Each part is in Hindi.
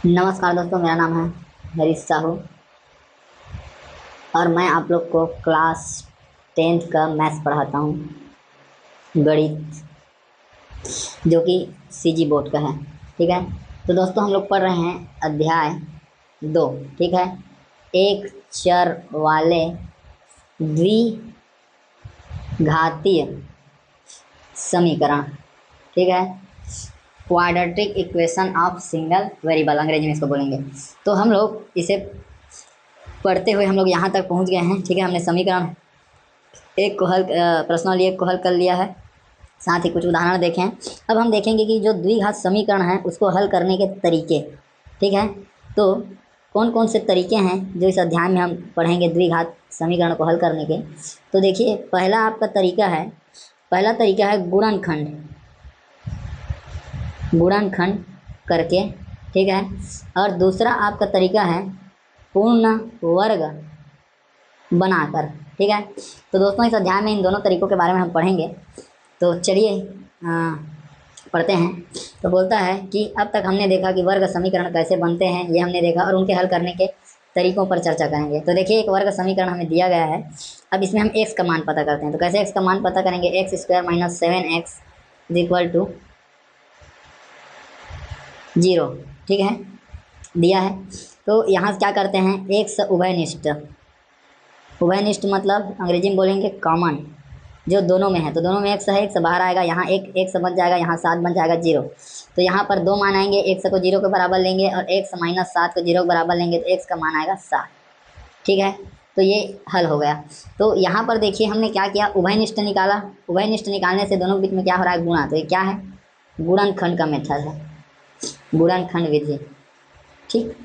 नमस्कार दोस्तों, मेरा नाम है हरीश साहू और मैं आप लोग को क्लास 10th का मैथ्स पढ़ाता हूँ, गणित, जो कि सीजी बोर्ड का है। ठीक है, तो दोस्तों हम लोग पढ़ रहे हैं अध्याय 2। ठीक है, एक चर वाले द्विघातीय समीकरण। ठीक है, quadratic equation of single variable, अंग्रेजी में इसको बोलेंगे। तो हम लोग इसे पढ़ते हुए हम लोग यहाँ तक पहुँच गए हैं। ठीक है, हमने समीकरण एक को हल प्रश्नावली एक को हल कर लिया है, साथ ही कुछ उदाहरण देखें। अब हम देखेंगे कि जो द्विघात समीकरण है उसको हल करने के तरीके। ठीक है, तो कौन कौन से तरीके हैं जो इस अध्याय में हम पढ़ेंगे द्विघात समीकरण को हल करने के। तो देखिए, पहला तरीका है गुणनखंड करके। ठीक है, और दूसरा आपका तरीका है पूर्ण वर्ग बनाकर। ठीक है, तो दोस्तों इस अध्याय में इन दोनों तरीकों के बारे में हम पढ़ेंगे। तो चलिए पढ़ते हैं। तो बोलता है कि अब तक हमने देखा कि वर्ग समीकरण कैसे बनते हैं, ये हमने देखा, और उनके हल करने के तरीकों पर चर्चा करेंगे। तो देखिए, एक वर्ग समीकरण हमें दिया गया है। अब इसमें हम x का मान पता करते हैं। तो कैसे x का मान पता करेंगे? X square minus 7x equal to 0। ठीक है, दिया है। तो यहाँ क्या करते हैं, x उभयनिष्ठ मतलब अंग्रेजी में बोलेंगे कॉमन, जो दोनों में है। तो दोनों में x है, x बाहर आएगा, यहाँ एक x बच जाएगा, यहाँ 7 बन जाएगा 0। तो यहाँ पर दो मान आएंगे, x को 0 के बराबर लेंगे और x माइनस 7 को 0 के बराबर लेंगे, तो x का मान आएगा 7। ठीक है, तो ये हल हो गया। तो यहाँ पर देखिए हमने क्या किया, उभयनिष्ठ निकाला। उभयनिष्ठ निकालने से दोनों के बीच में क्या हो रहा है, गुणा। तो ये क्या है, गुणनखंड का मेथड है, गुणनखंड विधि। ठीक,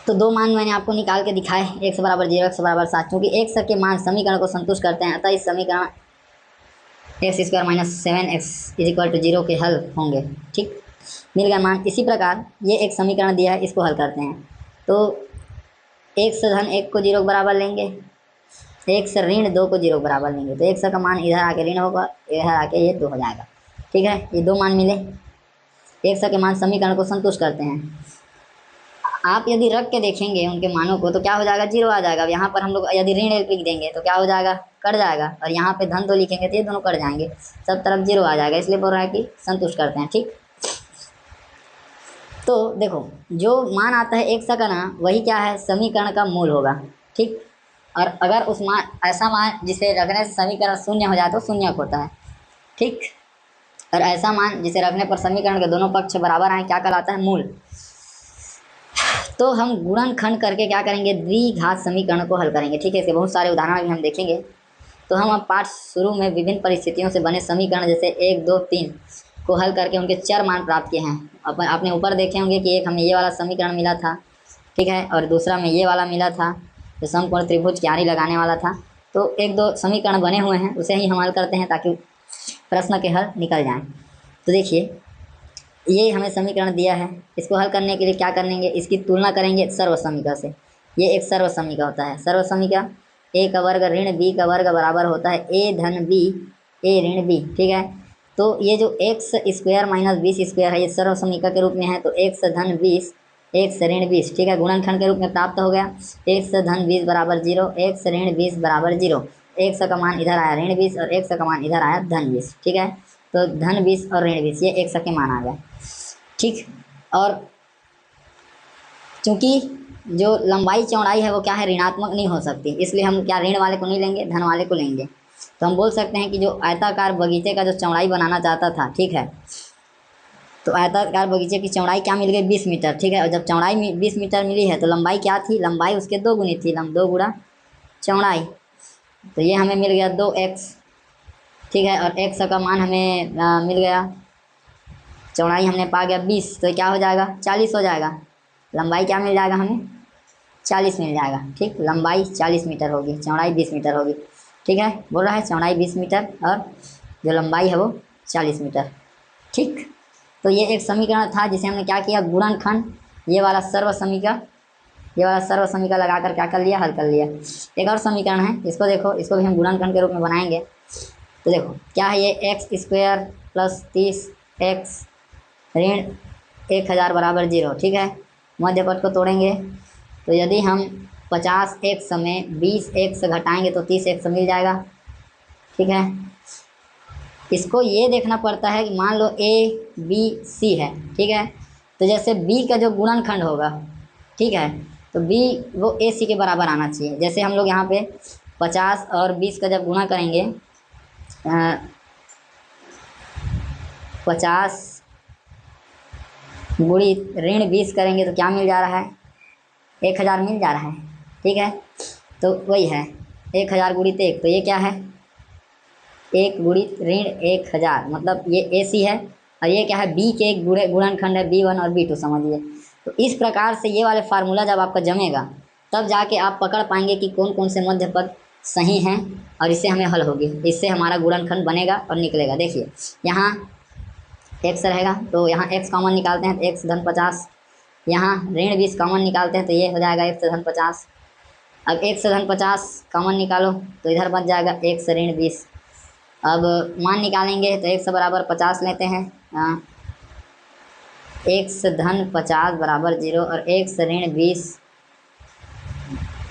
तो दो मान मैंने आपको निकाल के दिखाए, x बराबर 0, x बराबर 7। क्योंकि x के मान समीकरण को संतुष्ट करते हैं, अतः इस समीकरण x square minus 7x equal to 0 के हल होंगे। ठीक, मिल गया मान। इसी प्रकार ये एक समीकरण दिया है, इसको हल करते हैं। तो x धन 1 को 0 के बराबर लेंगे, x ऋण 2 को 0 के बराबर लेंगे, तो x का मान इधर आके ऋण होगा, इधर आके ये 2 हो जाएगा। ठीक है, ये दो मान मिले, x के मान समीकरण को संतुष्ट करते हैं। आप यदि रख के देखेंगे उनके मानों को तो क्या हो जाएगा, 0 आ जाएगा। यहाँ पर हम लोग यदि ऋण एक लिख देंगे तो क्या हो जाएगा, कट जाएगा, और यहाँ पे धन 2 लिखेंगे तो ये दोनों कट जाएंगे, सब तरफ 0 आ जाएगा। इसलिए बोल रहा है कि संतुष्ट करते हैं। ठीक, तो देखो, जो मान आता है x का ना, वही क्या है, समीकरण का मूल होगा। ठीक, और अगर उस मान, ऐसा मान जिसे रखने से समीकरण शून्य हो जाए तो शून्यक होता है। ठीक, और ऐसा मान जिसे रखने पर समीकरण के दोनों पक्ष बराबर आए क्या कहलाता है, मूल। तो हम गुणनखंड करके क्या करेंगे, द्विघात समीकरण को हल करेंगे। ठीक है, इसके बहुत सारे उदाहरण भी हम देखेंगे। तो हम अब पाठ शुरू में विभिन्न परिस्थितियों से बने समीकरण जैसे 1, 2, 3 को हल करके उनके चर मान प्राप्त किए हैं। आपने ऊपर देखे होंगे कि एक हमें ये वाला समीकरण मिला था, ठीक है, और दूसरा में ये वाला मिला था जो समकोण त्रिभुज क्यारी लगाने वाला था। तो एक दो समीकरण बने हुए हैं, उसे ही हम हल करते हैं ताकि प्रश्न के हल निकल जाएँ। तो देखिए, ये हमें समीकरण दिया है, इसको हल करने के लिए क्या करेंगे, इसकी तुलना करेंगे सर्वसमीका से। ये एक सर्वसमीका होता है। सर्वसमीका, a का वर्ग ऋण b का वर्ग बराबर होता है a धन b, a ऋण b। ठीक है, तो ये जो एक्स स्क्वायर माइनस 20 स्क्वायर है, ये सर्वसमीका के रूप में है। तो x धन 20, x ऋण 20, ठीक है, गुणनखंड के रूप में प्राप्त हो गया। x धन 20 बराबर 0, x ऋण 20 बराबर 0। x का मान इधर आया ऋण 20 और x का मान इधर आया धन 20। ठीक है, तो धन 20 और ऋण 20 ये x के मान आ गए। ठीक, और चूंकि जो लंबाई चौड़ाई है वो क्या है, ऋणात्मक नहीं हो सकती, इसलिए हम क्या ऋण वाले को नहीं लेंगे, धन वाले को लेंगे। तो हम बोल सकते हैं कि जो आयताकार बगीचे का जो चौड़ाई बनाना चाहता था, ठीक है, तो आयताकार बगीचे की चौड़ाई क्या मिल गई, 20 मीटर। ठीक है, और जब चौड़ाई 20 मीटर मिली है तो लंबाई क्या थी, लंबाई उसके 2 गुनी थी, 2 गुणा चौड़ाई। तो ये हमें मिल गया 2x। ठीक है, और x का मान हमें मिल गया, चौड़ाई हमने पा गया 20, तो क्या हो जाएगा, 40 हो जाएगा। लंबाई क्या मिल जाएगा हमें, 40 मिल जाएगा। ठीक, लंबाई 40 मीटर होगी, चौड़ाई 20 मीटर होगी। ठीक है, बोल रहा है चौड़ाई 20 मीटर और जो लंबाई है वो 40 मीटर। ठीक, तो ये एक समीकरण था जिसे हमने क्या किया, गुणनखंड, ये वाला सर्व समीका लगा कर क्या कर लिया, हल कर लिया। एक और समीकरण है, इसको देखो, इसको भी हम गुणनखंड के रूप में बनाएंगे। तो देखो क्या है, ये एक्स स्क्वायर प्लस 30 एक्स ऋण 1000 बराबर 0, ठीक है। मध्य पद को तोड़ेंगे तो यदि हम 50 एक्स में 20 एक्स घटाएंगे तो 30 एक्स मिल जाएगा, ठीक है। इसको ये देखना पड़ता है कि मान लो ए बी सी है, ठीक है। तो जैसे बी का जो गुणनखंड होगा, ठीक है, तो बी वो ए सी के बराबर आना चाहिए। जैसे हम लोग यहाँ पे 50 और 20 का जब गुणा करेंगे, 50 गुणित ऋण 20 करेंगे तो क्या मिल जा रहा है, 1000 मिल जा रहा है, ठीक है। तो वही है 1000 गुणित 1, तो ये क्या है, 1 गुणित ऋण 1000, मतलब ये ए सी है। और ये क्या है, बी के एक गुणनखंड है B1 और B2, समझिए। तो इस प्रकार से ये वाले फार्मूला जब आपका जमेगा तब जाके आप पकड़ पाएंगे कि कौन कौन से मध्य पद सही हैं और इससे हमें हल होगी, इससे हमारा गुणनखंड बनेगा और निकलेगा। देखिए यहाँ x रहेगा तो यहाँ x कॉमन निकालते हैं तो x धन 50, यहाँ ऋण 20 कॉमन निकालते हैं तो ये हो जाएगा x धन 50। अब x धन 50 कॉमन निकालो तो इधर बच जाएगा x ऋण 20। अब मान निकालेंगे तो x बराबर 50 लेते हैं, x धन 50 बराबर 0 और x ऋण 20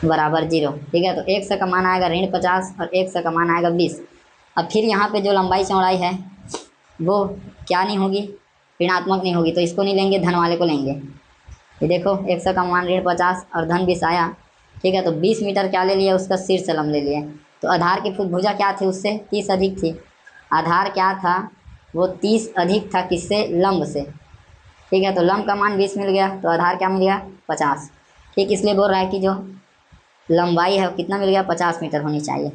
बराबर 0, ठीक है। तो x का मान आएगा ऋण 50 और x का मान आएगा 20। अब फिर यहाँ पे जो लंबाई चौड़ाई है वो क्या नहीं होगी, ऋणात्मक नहीं होगी, तो इसको नहीं लेंगे, धन वाले को लेंगे। ये देखो x का मान ऋण 50 और धन 20 आया, ठीक है। तो 20 मीटर क्या ले लिया, उसका शीर्ष लंब ले लिए। तो आधार की भुजा क्या थी, उससे 30 अधिक थी। आधार क्या था, वो 30 अधिक था किससे, लंब से, ठीक है। तो लंब का मान 20 मिल गया तो आधार क्या मिल गया, 50, ठीक। इसलिए बोल रहा है कि जो लंबाई है वो कितना मिल गया, 50 मीटर होनी चाहिए।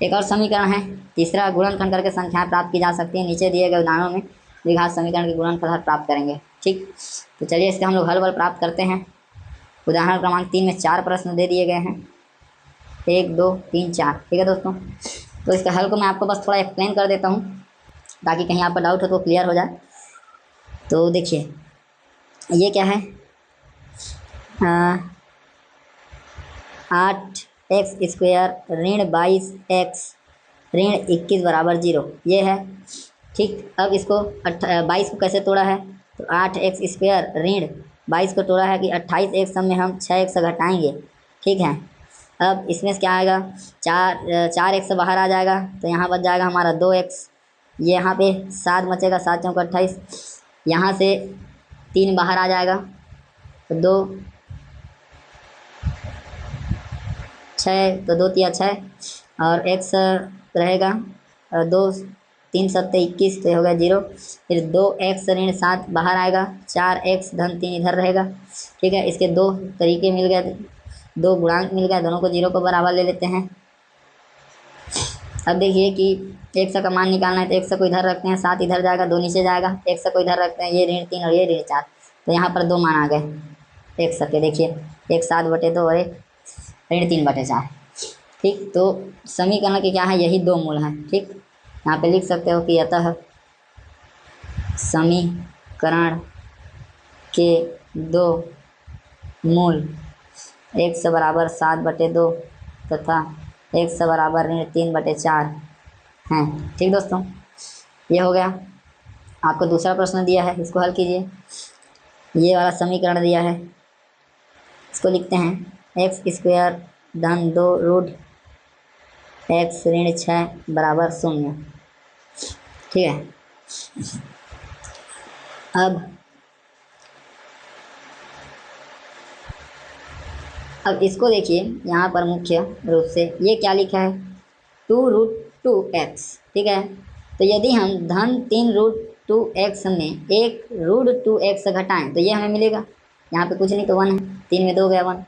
एक और समीकरण है तीसरा, गुणनखंड करके संख्याएं प्राप्त की जा सकती है। नीचे दिए गए उदाहरणों में द्विघात समीकरण के गुणनफल प्राप्त करेंगे, ठीक। तो चलिए इसके हम लोग हल प्राप्त करते हैं। उदाहरण क्रमांक 3 में 4 प्रश्न दे दिए गए हैं, 1 2 3 4, ठीक है दोस्तों। तो इसके हल को मैं आपको बस थोड़ा एक्सप्लेन कर देता हूँ ताकि कहीं आपका डाउट हो तो क्लियर हो जाए। तो देखिए ये क्या है, 8x² ऋण 22x ऋण 21 बराबर 0, ये है, ठीक। अब इसको 22 को कैसे तोड़ा है, तो 8x² ऋण 22 को तोड़ा है कि 28x में हम 6x घटाएंगे, ठीक है। अब इसमें से क्या आएगा, 4x बाहर आ जाएगा तो यहाँ बच जाएगा हमारा 2x, ये यहाँ पे 7 बचेगा, 7 चौक 28, यहाँ से 3 बाहर आ जाएगा तो 2 6, तो 2 तिया 6 और x रहेगा 2 3 7 21, तो हो गया 0। फिर 2x ऋण 7 बाहर आएगा, 4x धन 3 इधर रहेगा, ठीक है। इसके 2 तरीके मिल गए, 2 गुणांक मिल गए, दोनों को 0 को बराबर ले लेते हैं। अब देखिए कि x का मान निकालना है तो x को इधर रखते हैं, 7 इधर जाएगा, 2 नीचे जाएगा, x को इधर रखते हैं, ये ऋण 3 और ये ऋण 4, तो यहाँ पर 2 मान आ गए x के। देखिए 1 7/2 और 1 ऋण 3/4, ठीक। तो समीकरण के क्या है, यही 2 मूल हैं, ठीक। यहाँ पे लिख सकते हो कि अतः समीकरण के 2 मूल x बराबर 7/2 तथा x बराबर ऋण 3/4 हैं, ठीक दोस्तों। ये हो गया। आपको दूसरा प्रश्न दिया है, इसको हल कीजिए। ये वाला समीकरण दिया है, इसको लिखते हैं x² धन 2 रूट x ऋण 6 बराबर 0, ठीक है। अब इसको देखिए, यहाँ पर मुख्य रूप से ये क्या लिखा है, 2√2x, ठीक है। तो यदि हम धन 3√2x में 1√2x घटाएं तो ये हमें मिलेगा, यहाँ पे कुछ नहीं तो 1 है, 3 में 2 गया 1,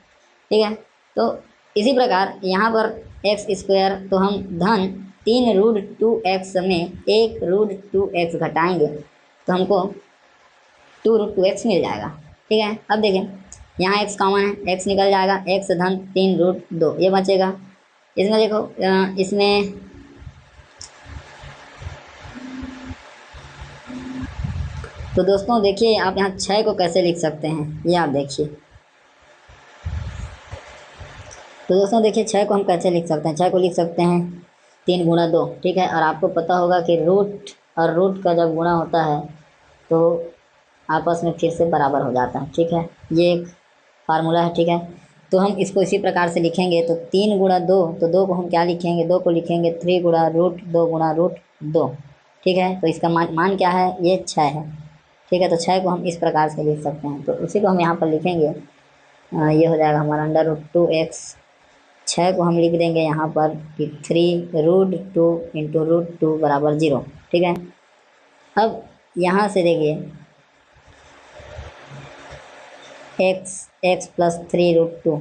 ठीक है। तो इसी प्रकार यहाँ पर x², तो हम धन 3√2x में 1√2x घटाएंगे तो हमको 2√2x मिल जाएगा, ठीक है। अब देखें यहाँ x कॉमन है, x निकल जाएगा, x धन 3√2 ये बचेगा। इसमें देखो इसमें तो दोस्तों देखिए आप यहाँ 6 को कैसे लिख सकते हैं, ये आप देखिए। तो दोस्तों देखिए 6 को हम कैसे लिख सकते हैं, 6 को लिख सकते हैं 3 गुणा 2, ठीक है। और आपको पता होगा कि रूट और रूट का जब गुणा होता है तो आपस में फिर से बराबर हो जाता है। ठीक है, ये एक फार्मूला है। ठीक है, तो हम इसको इसी प्रकार से लिखेंगे। तो 3 गुणा 2, तो 2 को हम क्या लिखेंगे, 2 को लिखेंगे 3 गुणा रूट 2 गुणा रूट 2। ठीक है, तो इसका मान क्या है, ये 6 है। ठीक है, तो 6 को हम इस प्रकार से लिख सकते हैं। तो उसी को हम यहाँ पर लिखेंगे। ये हो जाएगा हमारा √2x। 6 को हम लिख देंगे यहाँ पर कि 3√2 इंटू √2 बराबर 0। ठीक है, अब यहाँ से देखिए x प्लस 3√2,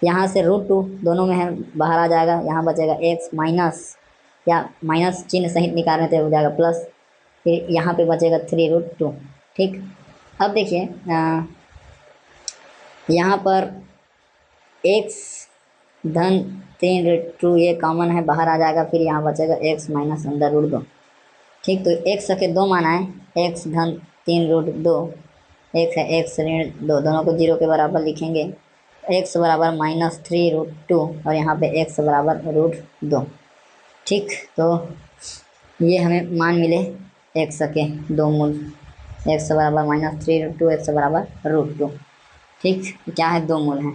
यहाँ से √2 दोनों में है, बाहर आ जाएगा। यहाँ बचेगा x माइनस, या माइनस चिन्ह सहित निकालने तो हो जाएगा प्लस, फिर यहाँ पे बचेगा 3√2। ठीक, अब देखिए यहाँ पर x धन 3√2 ये कॉमन है, बाहर आ जाएगा। फिर यहाँ बचेगा x माइनस √2। ठीक, तो x के दो मान आए, x धन 3√2, एक है x ऋण 2, दोनों को 0 के बराबर लिखेंगे। x बराबर -3√2 और यहाँ पे x बराबर √2। ठीक, तो ये हमें मान मिले x के दो मूल, x बराबर -3√2, x बराबर √2। ठीक, क्या है, दो मूल हैं।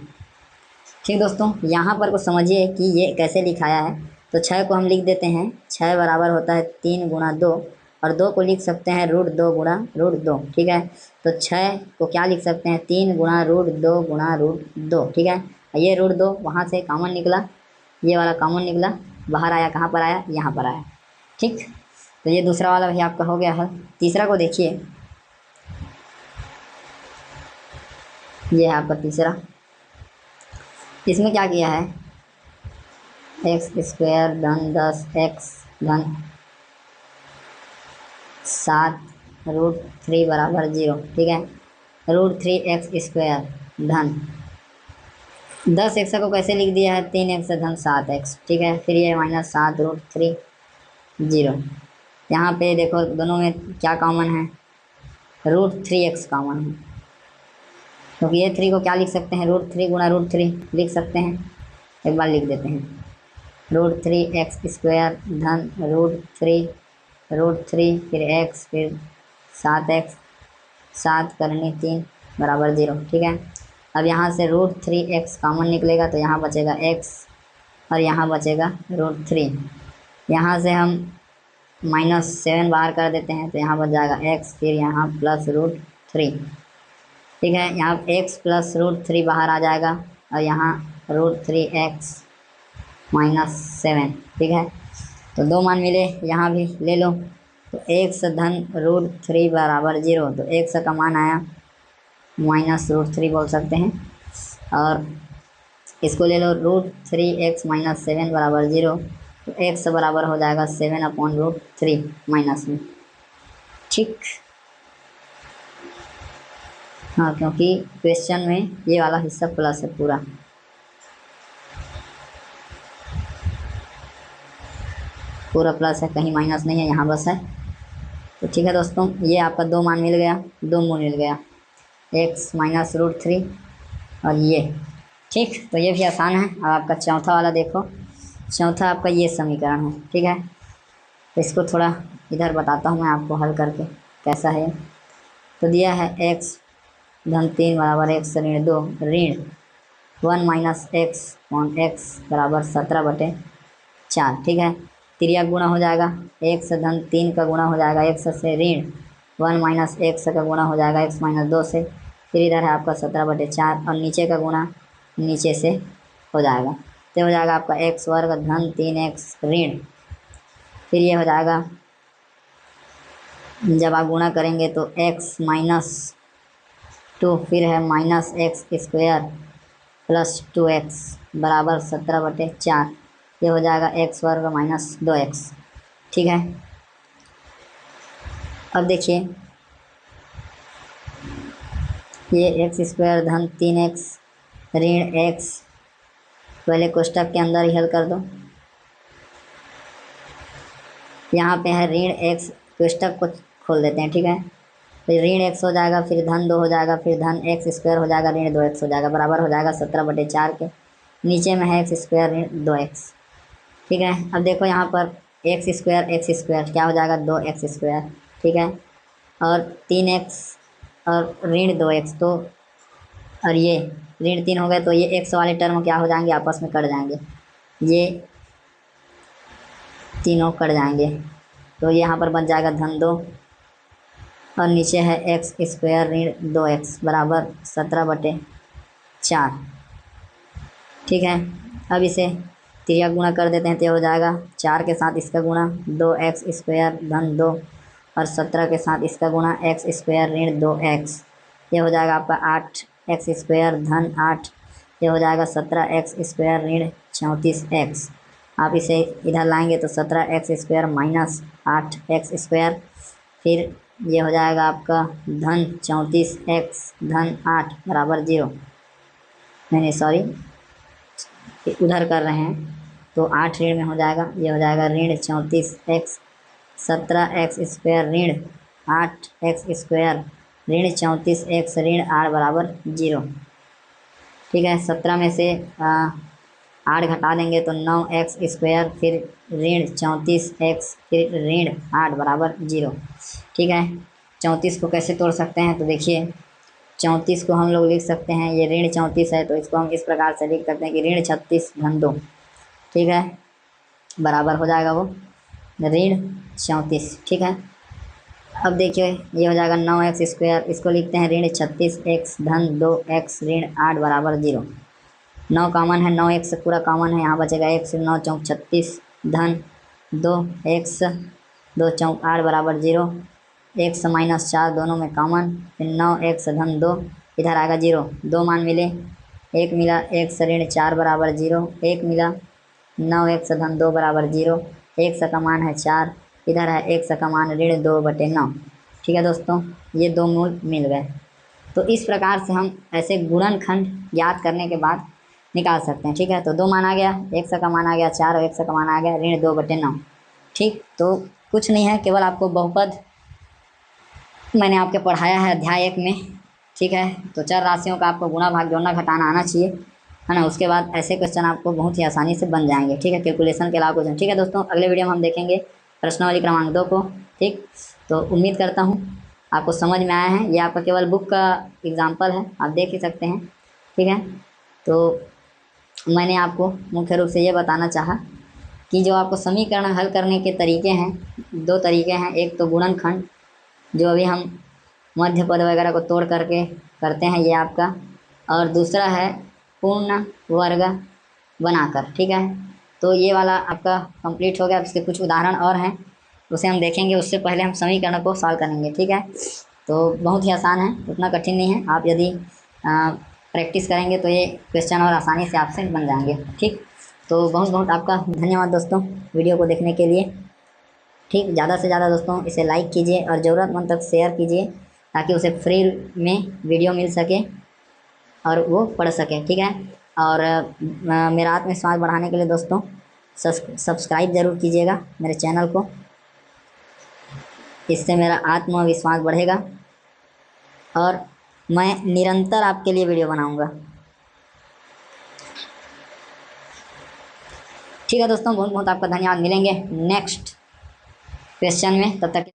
ठीक दोस्तों, यहाँ पर को समझिए कि ये कैसे लिखाया है। तो 6 को हम लिख देते हैं, 6 बराबर होता है 3 गुणा 2, और 2 को लिख सकते हैं √2 गुणा √2। ठीक है, तो 6 को क्या लिख सकते हैं, 3 गुणा √2 गुणा √2। ठीक है, ये √2 वहाँ से कॉमन निकला, ये वाला कॉमन निकला, बाहर आया, कहाँ पर आया, यहाँ पर आया। ठीक, तो ये दूसरा वाला भी आपका हो गया हल। तीसरा को देखिए, ये है आपका तीसरा। इसमें क्या किया है, x² धन 10x धन 7 √3 बराबर 0। ठीक है, √3x² धन 10x को कैसे लिख दिया है, 3x धन 7x। ठीक है, फिर ये -7 √3 0। यहाँ पे देखो दोनों में क्या कॉमन है, √3x कॉमन है, क्योंकि ये 3 को क्या लिख सकते हैं, √3 गुणा √3 लिख सकते हैं। एक बार लिख देते हैं, √3x² धन √3 फिर x फिर 7x, 7 करनी 3 बराबर 0। ठीक है, अब यहाँ से √3x कॉमन निकलेगा, तो यहाँ बचेगा x और यहाँ बचेगा √3। यहाँ से हम -7 बाहर कर देते हैं, तो यहाँ बच जाएगा x, फिर यहाँ प्लस √3। ठीक है, यहाँ x प्लस √3 बाहर आ जाएगा, और यहाँ √3x -7। ठीक है, तो दो मान मिले, यहाँ भी ले लो। तो x धन √3 बराबर 0, तो x का मान आया -√3 बोल सकते हैं, और इसको ले लो √3x -7 बराबर 0, तो x बराबर हो जाएगा 7/√3 माइनस में। ठीक, हाँ, क्योंकि क्वेश्चन में ये वाला हिस्सा प्लस है पूरा। पूरा प्लस है, कहीं माइनस नहीं है, यहाँ बस है। तो ठीक है दोस्तों, ये आपका दो मान मिल गया, दो मूल मिल गया, x -√3 और ये। ठीक, तो ये भी आसान है। अब आपका चौथा वाला देखो, चौथा आपका ये समीकरण है। ठीक है, तो इसको थोड़ा इधर बताता हूँ मैं आपको हल करके कैसा है। तो दिया है x धन 3 बराबर x ऋण 2 ऋण 1 - x बराबर 17/4। ठीक है, त्रिया गुणा हो जाएगा, x धन 3 का गुणा हो जाएगा x से, ऋण 1 - x का गुणा हो जाएगा x - 2 से, फिर इधर है आपका 17/4, और नीचे का गुणा नीचे से हो जाएगा। तो हो जाएगा आपका x वर्ग धन 3x ऋण, फिर ये हो जाएगा, जब आप गुणा करेंगे तो x -2, फिर है -x² प्लस 2x बराबर 17/4। ये हो जाएगा x वर्ग -2x। ठीक है, अब देखिए ये x² धन 3x ऋण x, पहले कोष्टक के अंदर ही हल कर दो। यहाँ पे है ऋण x, कोष्टक को खोल देते हैं। ठीक है, फिर ऋण x हो जाएगा, फिर धन 2 हो जाएगा, फिर धन x² हो जाएगा, ऋण 2x हो जाएगा, बराबर हो जाएगा 17/4 के। नीचे में है x² ऋण 2x। ठीक है, अब देखो यहाँ पर x² क्या हो जाएगा, 2x²। ठीक है, और 3x और ऋण 2x, तो और ये ऋण 3 हो गए, तो ये x वाले टर्म क्या हो जाएंगे, आपस में कट जाएंगे, ये तीनों कट जाएंगे। तो यहाँ पर बच जाएगा धन 2 और नीचे है एक्स स्क्वायर ऋण 2x बराबर 17/4। ठीक है, अब इसे त्रिया गुणा कर देते हैं, तो हो जाएगा 4 के साथ इसका गुणा 2x स्क्वायर धन 2 और 17 के साथ इसका गुणा x स्क्वायर ऋण 2x, ये हो जाएगा आपका 8x स्क्वायर धन 8, ये हो जाएगा 17x स्क्वायर ऋण 34x। आप इसे इधर लाएंगे तो 17x square minus 8x square, फिर ये हो जाएगा आपका धन 34x धन 8 बराबर 0। नहीं सॉरी, उधर कर रहे हैं, तो 8 ऋण में हो जाएगा, ये हो जाएगा ऋण 34x 17x स्क्वायर ऋण 8x स्क्वायर ऋण 34x ऋण 8 बराबर 0। ठीक है, 17 में से 8 घटा देंगे तो 9x स्क्वायर फिर ऋण 34x फिर ऋण 8 बराबर 0। ठीक है, 34 को कैसे तोड़ सकते हैं, तो देखिए 34 को हम लोग लिख सकते हैं, ये ऋण 34 है तो इसको हम इस प्रकार से लिख सकते हैं कि ऋण 36 धन 2। ठीक है, बराबर हो जाएगा वो ऋण 34। ठीक है, अब देखिए ये हो जाएगा 9x स्क्वायर, इसको लिखते हैं ऋण 36x धन 2x ऋण 8 बराबर 0। 9 कॉमन है, 9x पूरा कॉमन है, यहाँ बचेगा 1 से 9 चौक 36 धन 2x 2 चौक 8 बराबर 0, 1 से -4 दोनों में कॉमन, फिर 9x धन 2 इधर आएगा 0, 2 मान मिले, 1 मिला, 1 से ऋण 4 बराबर 0, 1 मिला, 9x धन 2 बराबर 0, 1 से का मान है 4, इधर है 1 से का मान ऋण 2/9। ठीक है दोस्तों, ये दो मूल मिल गए। तो इस प्रकार से हम ऐसे गुणनखंड ज्ञात करने के बाद निकाल सकते हैं। ठीक है, तो 2 मान आ गया, 1 से का मान आ गया 4 और 1 से का मान आ गया ऋण 2/9। ठीक, तो कुछ नहीं है, केवल आपको बहुपद मैंने आपके पढ़ाया है अध्याय 1 में। ठीक है, तो चर राशियों का आपको गुणा भाग जोड़ना घटाना आना चाहिए, है ना। उसके बाद ऐसे क्वेश्चन आपको बहुत ही आसानी से बन जाएंगे। ठीक है, कैलकुलेशन के अलावा क्वेश्चन। ठीक है दोस्तों, अगले वीडियो में हम देखेंगे प्रश्नावली क्रमांक 2 को। ठीक, तो उम्मीद करता हूँ आपको समझ में आया है। ये आपका केवल बुक का एग्जाम्पल है, आप देख ही सकते हैं। ठीक है, तो मैंने आपको मुख्य रूप से ये बताना चाहा कि जो आपको समीकरण हल करने के तरीके हैं, 2 तरीके हैं। एक तो गुणनखंड, जो अभी हम मध्य पद वगैरह को तोड़ करके करते हैं, ये आपका, और दूसरा है पूर्ण वर्ग बनाकर। ठीक है, तो ये वाला आपका कंप्लीट हो गया। इसके कुछ उदाहरण और हैं, उसे हम देखेंगे, उससे पहले हम समीकरण को सॉल्व करेंगे। ठीक है, तो बहुत ही आसान है, उतना कठिन नहीं है। आप यदि प्रैक्टिस करेंगे तो ये क्वेश्चन और आसानी से आपसे बन जाएंगे। ठीक, तो बहुत बहुत आपका धन्यवाद दोस्तों वीडियो को देखने के लिए। ठीक, ज़्यादा से ज़्यादा दोस्तों इसे लाइक कीजिए और ज़रूरतमंद तक शेयर कीजिए, ताकि उसे फ्री में वीडियो मिल सके और वो पढ़ सके। ठीक है, और मेरा आत्मविश्वास बढ़ाने के लिए दोस्तों सब्सक्राइब ज़रूर कीजिएगा मेरे चैनल को, इससे मेरा आत्मविश्वास बढ़ेगा और मैं निरंतर आपके लिए वीडियो बनाऊंगा। ठीक है दोस्तों, बहुत बहुत आपका धन्यवाद। मिलेंगे नेक्स्ट क्वेश्चन में, तब तक